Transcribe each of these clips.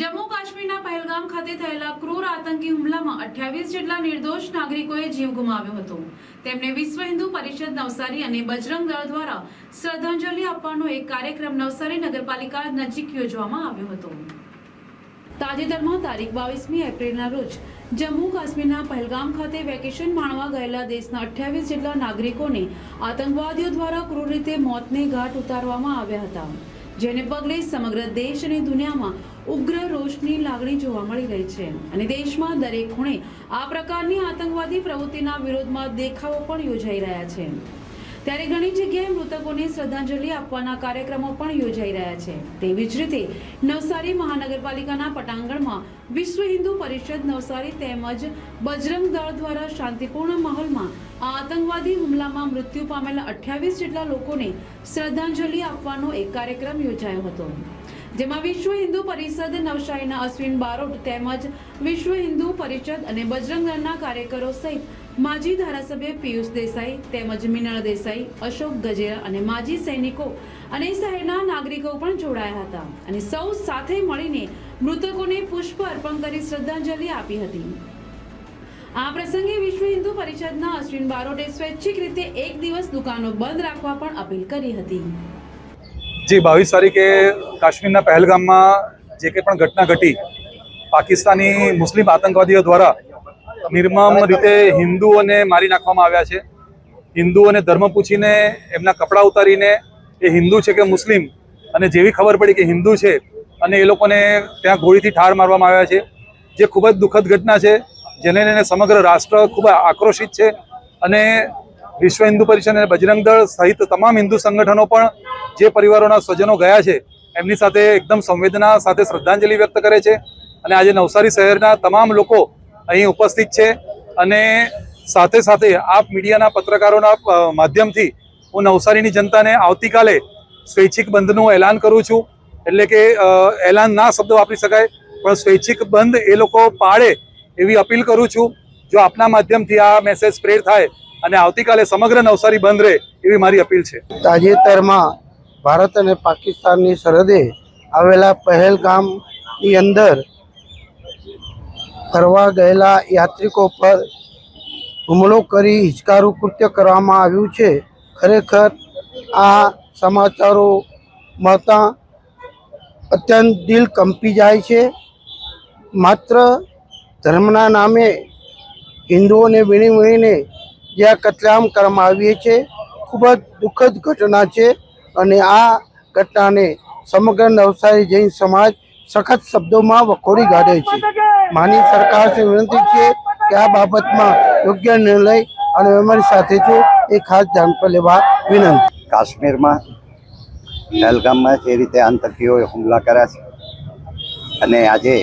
જમ્મુ કાશ્મીરના પહેલગામ ખાતે થયેલા ક્રૂર આતંકી હુમલામાં 28 જેટલા નિર્દોષ નાગરિકોએ જીવ ગુમાવ્યો હતો। તેમને વિશ્વ હિન્દુ પરિષદ નવસારી અને બજરંગ દળ દ્વારા શ્રદ્ધાંજલિ આપવાનો એક કાર્યક્રમ નવસારી નગરપાલિકા નજીક યોજવામાં આવ્યો હતો। તાજેતરમાં તારીખ 22મી એપ્રિલના રોજ જમ્મુ કાશ્મીરના પહેલગામ ખાતે વેકેશન માણવા ગયેલા દેશના 28 જેટલા નાગરિકોને આતંકવાદીઓ દ્વારા ક્રૂર રીતે મોતને ઘાટ ઉતારવામાં આવ્યા હતા, જેને પગલે સમગ્ર દેશ અને દુનિયામાં ઉગ્ર રોષની લાગણી જોવા મળી રહી છે અને દેશમાં દરેક ખૂણે આ પ્રકારની આતંકવાદી પ્રવૃત્તિના વિરોધમાં દેખાવો પણ યોજાઈ રહ્યા છે। ત્યારે ઘણી જગ્યાએ મૃતકોને શ્રદ્ધાંજલિ આપવાના કાર્યક્રમો પણ યોજાઈ રહ્યા છે। તેવી જ રીતે નવસારી મહાનગરપાલિકાના પટાંગણમાં વિશ્વ હિન્દુ પરિષદ નવસારી તેમજ બજરંગ દળ દ્વારા શાંતિપૂર્ણ માહોલમાં આ આતંકવાદી હુમલામાં મૃત્યુ પામેલા 28 જેટલા લોકોને શ્રદ્ધાંજલિ આપવાનો એક કાર્યક્રમ યોજાયો હતો, જેમાં વિશ્વ હિન્દુ પરિષદ નવસારીના અશ્વિન બારોટ તેમજ વિશ્વ હિન્દુ પરિષદ અને બજરંગ દળના કાર્યકરો સહિત માજી ધારાસભ્ય પિયુષ દેસાઈ તેમજ મિનળ દેસાઈ, અશોક ગજેરા અને માજી સૈનિકો અને શહેરના નાગરિકો પણ જોડાયા હતા અને સૌ સાથે મળીને મૃતકોને પુષ્પ અર્પણ કરી શ્રદ્ધાંજલિ આપી હતી। આ પ્રસંગે વિશ્વ હિન્દુ પરિષદના અશ્વિન બારોટે સ્વૈચ્છિક રીતે એક દિવસ દુકાનો બંધ રાખવા પણ અપીલ કરી હતી। जी 22 तारीखे काश्मीर पहलगाम में जे पण घटना घटी, पाकिस्तानी मुस्लिम आतंकवादीओ द्वारा निर्मम रीते हिंदुओने मारी नाखवामां आव्या छे। हिंदुओने धर्म पूछीने एमना कपड़ा उतारीने ए हिंदू छे के मुस्लिम अने जेवी खबर पड़ी के हिंदू छे अने ए लोकोने त्यां गोळीथी ठार मारवामां आव्या छे, जे खूब ज दुखद घटना छे, जेने लईने समग्र राष्ट्र खूब आक्रोशित छे अने विश्व हिंदू परिषद અને બજરંગ દળ સહિત તમામ હિન્દુ સંગઠનો પણ જે પરિવારોના સ્વજનો ગયા છે એમની સાથે એકદમ સંવેદના સાથે શ્રદ્ધાંજલિ વ્યક્ત કરે છે અને આજે નવસારી શહેરના તમામ લોકો અહીં ઉપસ્થિત છે અને સાથે સાથે આપ મીડિયાના પત્રકારોના માધ્યમથી હું નવસારીની જનતાને આવતીકાલે સ્વૈચ્છિક બંધનું એલાન કરું છું। એટલે કે એલાન ના શબ્દ વાપરી શકાય પણ સ્વૈચ્છિક બંધ એ લોકો પાળે એવી અપીલ કરું છું। જો આપના માધ્યમથી આ મેસેજ સ્પ્રેડ થાય અને આવતીકાલે સમગ્ર નવસારી બંધ રહે એવી મારી અપીલ છે। તાજેતરમાં ભારત અને પાકિસ્તાનની સરહદે આવેલા પહેલગામની અંદર ફરવા ગયેલા યાત્રિકો પર હુમલો કરી હિચકારું કૃત્ય કરવામાં આવ્યું છે। ખરેખર આ સમાચારો મળતા અત્યંત દિલ કંપી જાય છે। માત્ર ધર્મના નામે હિન્દુઓને વીણી વીણીને જે આ કતલેઆમ કરવામાં આવી છે ખૂબ જ દુઃખદ ઘટના છે અને આ ઘટનાને સમગ્ર નવસારી જૈન સમાજ સખત શબ્દોમાં વખોડી કાઢે છે। માની સરકારને વિનંતી છે કે આ બાબતમાં યોગ્ય નિર્ણય અને અમારી સાથે જો એ ખાસ ધ્યાન પર લેવા વિનંતી। કાશ્મીરમાં પહેલગામમાં જે રીતે આતંકીઓએ હુમલા કર્યા છે અને આજે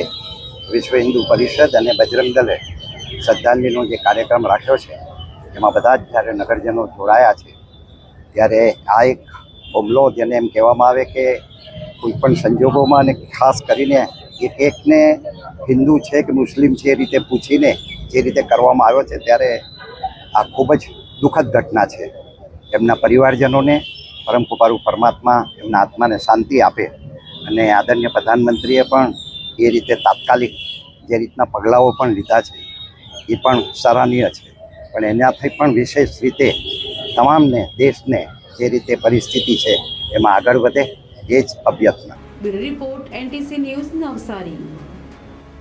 વિશ્વ હિન્દુ પરિષદ અને બજરંગ દળે શ્રદ્ધાંજલિનો જે કાર્યક્રમ રાખ્યો છે એમાં બધા જ જ્યારે નગરજનો જોડાયા છે ત્યારે આ એક હુમલો જેને એમ કહેવામાં આવે કે કોઈ પણ સંજોગોમાં અને ખાસ કરીને એકને હિન્દુ છે કે મુસ્લિમ છે એ રીતે પૂછીને જે રીતે કરવામાં આવ્યો છે ત્યારે આ ખૂબ જ દુઃખદ ઘટના છે। એમના પરિવારજનોને પરમ કૃપાળુ પરમાત્મા એમના આત્માને શાંતિ આપે અને આદરણીય પ્રધાનમંત્રીએ પણ એ રીતે તાત્કાલિક જે રીતના પગલાઓ પણ લીધા છે એ પણ સરાહનીય છે, પણ એનાથી પણ વિશેષ રીતે તમામને દેશને જે રીતે પરિસ્થિતિ છે એમાં આગળ વધે એ જ અભ્યર્થના। Bureau report NTC news Navsari.